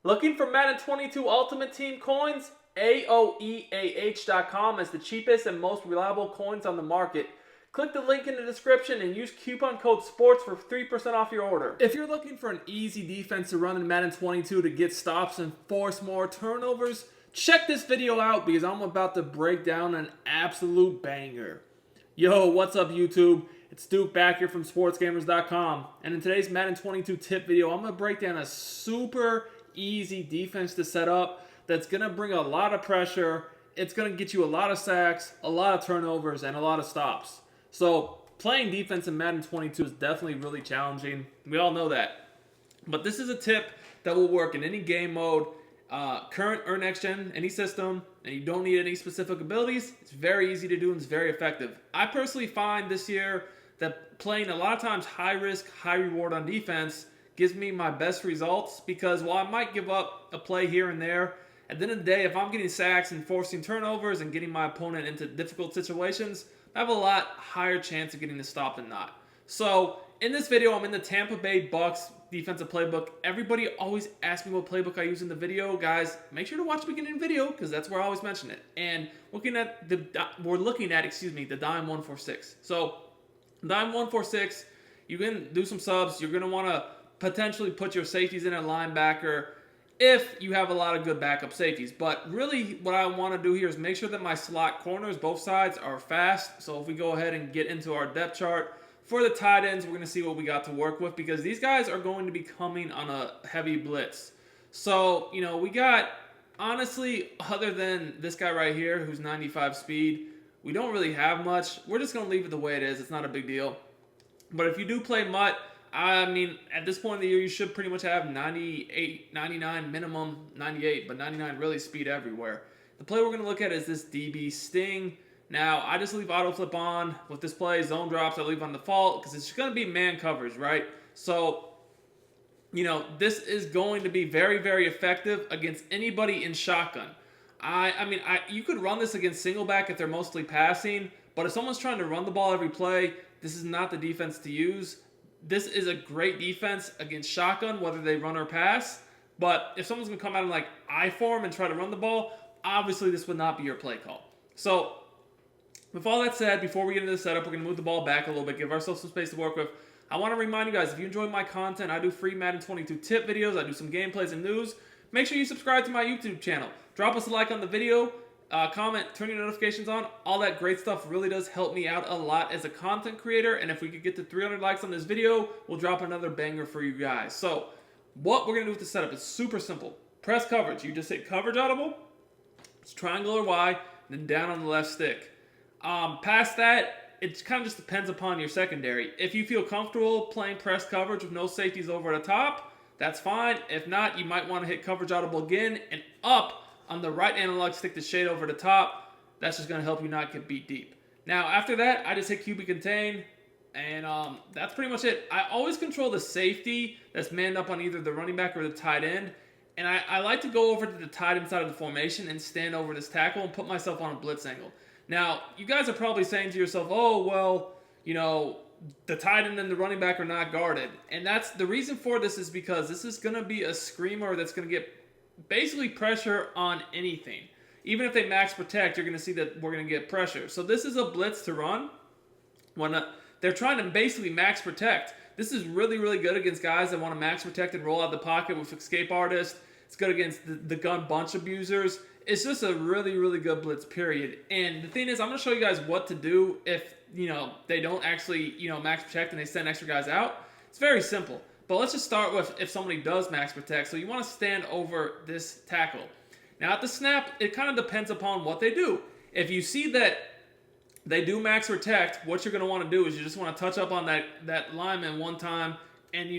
Looking for Madden 22 Ultimate Team coins? AOEAH.com is the cheapest and most reliable coins on the market. Click the link in the description and use coupon code SPORTS for 3% off your order. If you're looking for an easy defense to run in Madden 22 to get stops and force more turnovers, check this video out because I'm about to break down an absolute banger. Yo, what's up YouTube? It's Duke back here from Sportsgamerz.com, and in today's Madden 22 tip video, I'm going to break down a super easy defense to set up that's going to bring a lot of pressure. It's going to get you a lot of sacks, a lot of turnovers, and a lot of stops. So playing defense in Madden 22 is definitely really challenging. We all know that. But this is a tip that will work in any game mode, current or next gen, any system, and you don't need any specific abilities. It's very easy to do and it's very effective. I personally find this year that playing a lot of times high risk, high reward on defense gives me my best results because while I might give up a play here and there, at the end of the day, if I'm getting sacks and forcing turnovers and getting my opponent into difficult situations, I have a lot higher chance of getting the stop than not. So in this video, I'm in the Tampa Bay Bucks defensive playbook. Everybody always asks me what playbook I use in the video. Guys, make sure to watch the beginning of the video because that's where I always mention it. And we're looking at the dime 146. So dime 146, you can do some subs. You're going to want to potentially put your safeties in a linebacker if you have a lot of good backup safeties. But really what I want to do here is make sure that my slot corners, both sides, are fast. So if we go ahead and get into our depth chart, for the tight ends, we're going to see what we got to work with because these guys are going to be coming on a heavy blitz. So, we got, honestly, other than this guy right here who's 95 speed, we don't really have much. We're just going to leave it the way it is. It's not a big deal. But if you do play mutt, I mean, at this point in the year, you should pretty much have 98, 99 minimum, 98, but 99 really speed everywhere. The play we're going to look at is this DB Sting. Now, I just leave auto flip on with this play. Zone drops, I leave on default because it's going to be man coverage, right? So, this is going to be very, very effective against anybody in shotgun. You could run this against single back if they're mostly passing, but if someone's trying to run the ball every play, this is not the defense to use. This is a great defense against shotgun, whether they run or pass. But if someone's going to come out in like I form and try to run the ball, obviously this would not be your play call. So with all that said, before we get into the setup, we're going to move the ball back a little bit, give ourselves some space to work with. I want to remind you guys, if you enjoy my content, I do free Madden 22 tip videos. I do some gameplays and news. Make sure you subscribe to my YouTube channel. Drop us a like on the video. Comment, turn your notifications on. All that great stuff really does help me out a lot as a content creator. And if we could get to 300 likes on this video, we'll drop another banger for you guys. So what we're going to do with the setup is super simple. Press coverage. You just hit coverage audible. It's triangle or Y, then down on the left stick. Past that, it kind of just depends upon your secondary. If you feel comfortable playing press coverage with no safeties over the top, that's fine. If not, you might want to hit coverage audible again and up on the right analog stick to shade over the top. That's just going to help you not get beat deep. Now, after that, I just hit QB contain, and that's pretty much it. I always control the safety that's manned up on either the running back or the tight end, and I like to go over to the tight end side of the formation and stand over this tackle and put myself on a blitz angle. Now, you guys are probably saying to yourself, oh, well, the tight end and the running back are not guarded. And that's the reason for this is because this is going to be a screamer that's going to get basically pressure on anything. Even if they max protect, you're going to see that we're going to get pressure. So this is a blitz to run. When they're trying to basically max protect. This is really, really good against guys that want to max protect and roll out the pocket with escape artists. It's good against the gun bunch abusers. It's just a really, really good blitz, period. And the thing is, I'm going to show you guys what to do if, they don't actually, max protect and they send extra guys out. It's very simple. But let's just start with if somebody does max protect. So you want to stand over this tackle. Now at the snap, it kind of depends upon what they do. If you see that they do max protect, what you're going to want to do is you just want to touch up on that lineman one time, and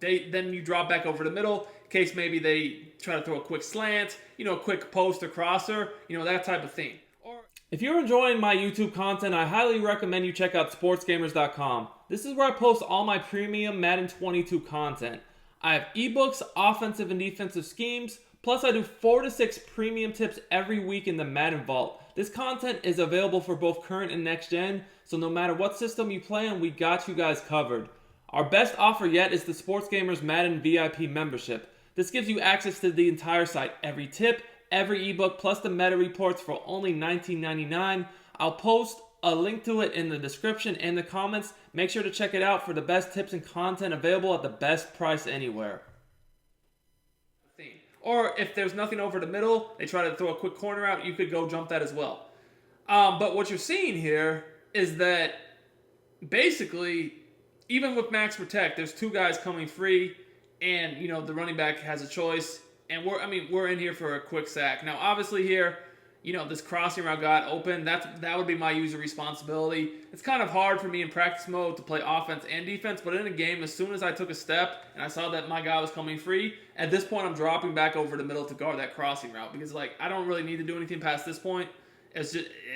then you drop back over the middle in case maybe they try to throw a quick slant, a quick post or crosser, that type of thing. Or if you're enjoying my YouTube content, I highly recommend you check out Sportsgamerz.com. This is where I post all my premium Madden 22 content. I have eBooks, offensive and defensive schemes, plus I do 4 to 6 premium tips every week in the Madden Vault. This content is available for both current and next gen, so no matter what system you play on, we got you guys covered. Our best offer yet is the Sportsgamerz Madden VIP membership. This gives you access to the entire site, every tip, every ebook, plus the meta reports for only $19.99. I'll post a link to it in the description and the comments. Make sure to check it out for the best tips and content available at the best price anywhere. Or if there's nothing over the middle, they try to throw a quick corner out, you could go jump that as well. But what you're seeing here is that basically, even with max protect, there's two guys coming free, and the running back has a choice. And we're in here for a quick sack. Now, obviously here, this crossing route got open. That would be my user responsibility. It's kind of hard for me in practice mode to play offense and defense, but in a game, as soon as I took a step and I saw that my guy was coming free, at this point I'm dropping back over the middle to guard that crossing route, because I don't really need to do anything past this point. It's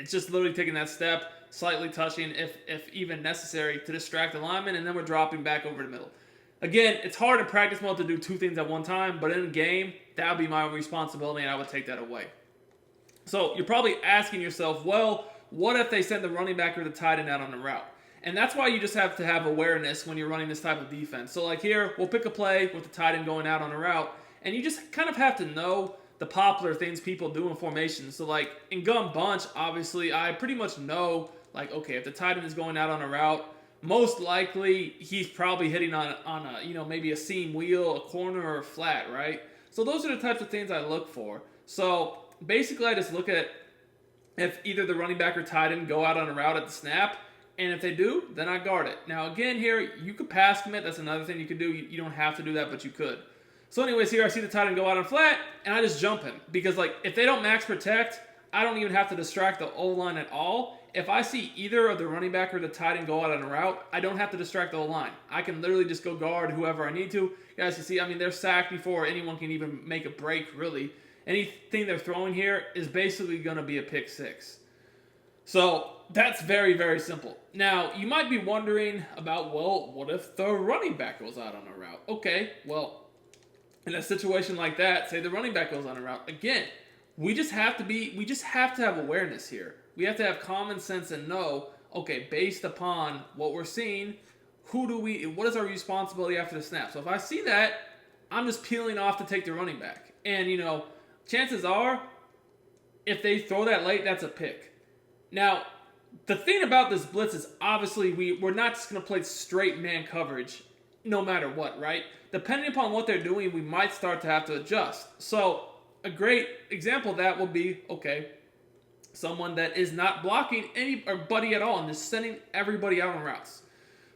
just literally taking that step, slightly touching if even necessary to distract the lineman, and then we're dropping back over the middle. Again, it's hard in practice mode to do two things at one time, but in a game, that would be my responsibility, and I would take that away. So you're probably asking yourself, well, what if they send the running back or the tight end out on the route? And that's why you just have to have awareness when you're running this type of defense. So here, we'll pick a play with the tight end going out on a route, and you just kind of have to know the popular things people do in formation. So in gun bunch, obviously, I pretty much know, okay, if the tight end is going out on a route, most likely he's probably hitting on a, maybe a seam wheel, a corner, or a flat, right? So those are the types of things I look for. So basically, I just look at if either the running back or tight end go out on a route at the snap, and if they do, then I guard it. Now, again, here, you could pass commit. That's another thing you could do. You don't have to do that, but you could. So anyways, here I see the tight end go out on flat, and I just jump him. Because, if they don't max protect, I don't even have to distract the O-line at all. If I see either of the running back or the tight end go out on a route, I don't have to distract the O-line. I can literally just go guard whoever I need to. You guys can see, they're sacked before anyone can even make a break, really. Anything they're throwing here is basically going to be a pick six. So that's very, very simple. Now, you might be wondering about, well, what if the running back goes out on a route? Okay, well, in a situation like that, say the running back goes on a route. Again, we just have to have awareness here. We have to have common sense and know, okay, based upon what we're seeing, what is our responsibility after the snap? So if I see that, I'm just peeling off to take the running back. And, chances are, if they throw that late, that's a pick. Now, the thing about this blitz is obviously we're not just going to play straight man coverage no matter what, right? Depending upon what they're doing, we might start to have to adjust. So a great example of that will be, okay, someone that is not blocking anybody at all and just sending everybody out on routes.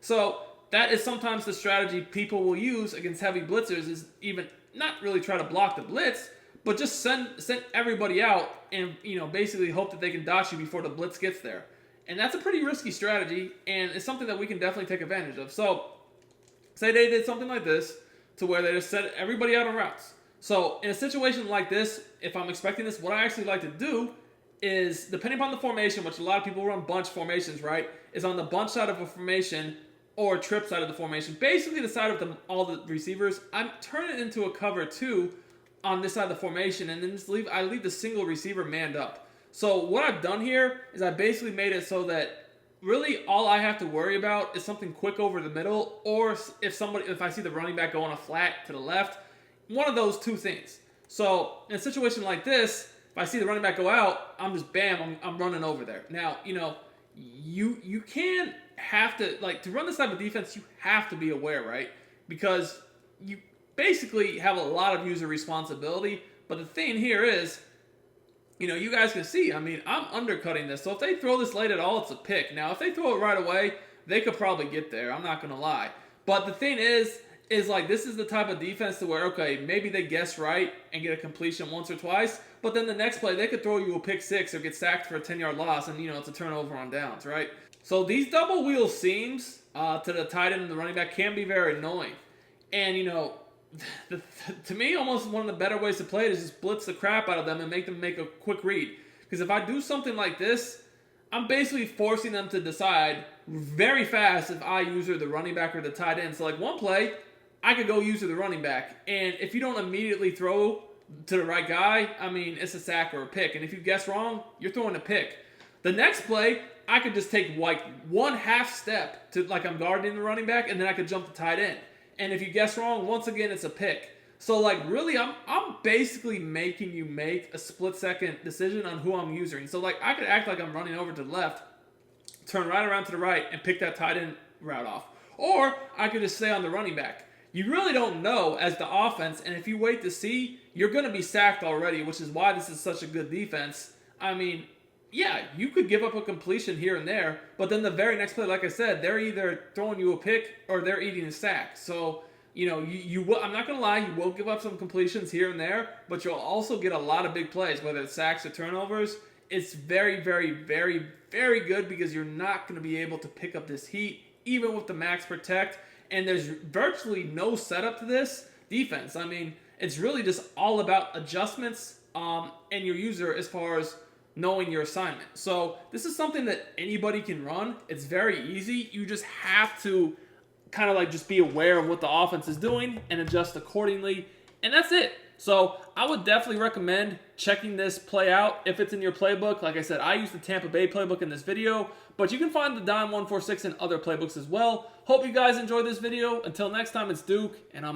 So that is sometimes the strategy people will use against heavy blitzers, is even not really try to block the blitz, but just send everybody out and basically hope that they can dodge you before the blitz gets there. And that's a pretty risky strategy, and it's something that we can definitely take advantage of. So say they did something like this to where they just sent everybody out on routes. So in a situation like this, if I'm expecting this, what I actually like to do is, depending upon the formation, which a lot of people run bunch formations, right, is on the bunch side of a formation or trip side of the formation, basically the side of all the receivers, I'm turning it into a cover 2 on this side of the formation, and then I leave the single receiver manned up. So what I've done here is I basically made it so that really all I have to worry about is something quick over the middle, or if I see the running back go on a flat to the left, one of those two things. So in a situation like this, if I see the running back go out, I'm just bam, I'm running over there. Now, you can't have to, to run this type of defense, you have to be aware, right? Because you basically have a lot of user responsibility. But the thing here is, you guys can see, I'm undercutting this. So if they throw this late at all, it's a pick. Now, if they throw it right away, they could probably get there. I'm not going to lie. But the thing is this is the type of defense to where, okay, maybe they guess right and get a completion once or twice. But then the next play, they could throw you a pick six or get sacked for a 10-yard loss, and, it's a turnover on downs, right? So these double wheel seams to the tight end and the running back can be very annoying. And, to me, almost one of the better ways to play it is just blitz the crap out of them and make them make a quick read. Because if I do something like this, I'm basically forcing them to decide very fast if I use the running back or the tight end. So one play, I could go use the running back. And if you don't immediately throw to the right guy, it's a sack or a pick. And if you guess wrong, you're throwing a pick. The next play, I could just take one half step to I'm guarding the running back, and then I could jump the tight end. And if you guess wrong, once again, it's a pick. So like really, I'm basically making you make a split-second decision on who I'm using. So like I could act like I'm running over to the left, turn right around to the right, and pick that tight end route off. Or I could just stay on the running back. You really don't know as the offense, and if you wait to see, you're going to be sacked already, which is why this is such a good defense. I mean, yeah, you could give up a completion here and there, but then the very next play, like I said, they're either throwing you a pick or they're eating a sack. So, you know, you will, I'm not going to lie, you will give up some completions here and there, but you'll also get a lot of big plays, whether it's sacks or turnovers. It's very, very, very, very good because you're not going to be able to pick up this heat, even with the max protect. And there's virtually no setup to this defense. I mean, it's really just all about adjustments and your user as far as knowing your assignment. So this is something that anybody can run. It's very easy. You just have to kind of like just be aware of what the offense is doing and adjust accordingly. And that's it. So I would definitely recommend checking this play out if it's in your playbook. Like I said, I used the Tampa Bay playbook in this video, but you can find the Dime 146 in other playbooks as well. Hope you guys enjoyed this video. Until next time, it's Duke, and I'm out.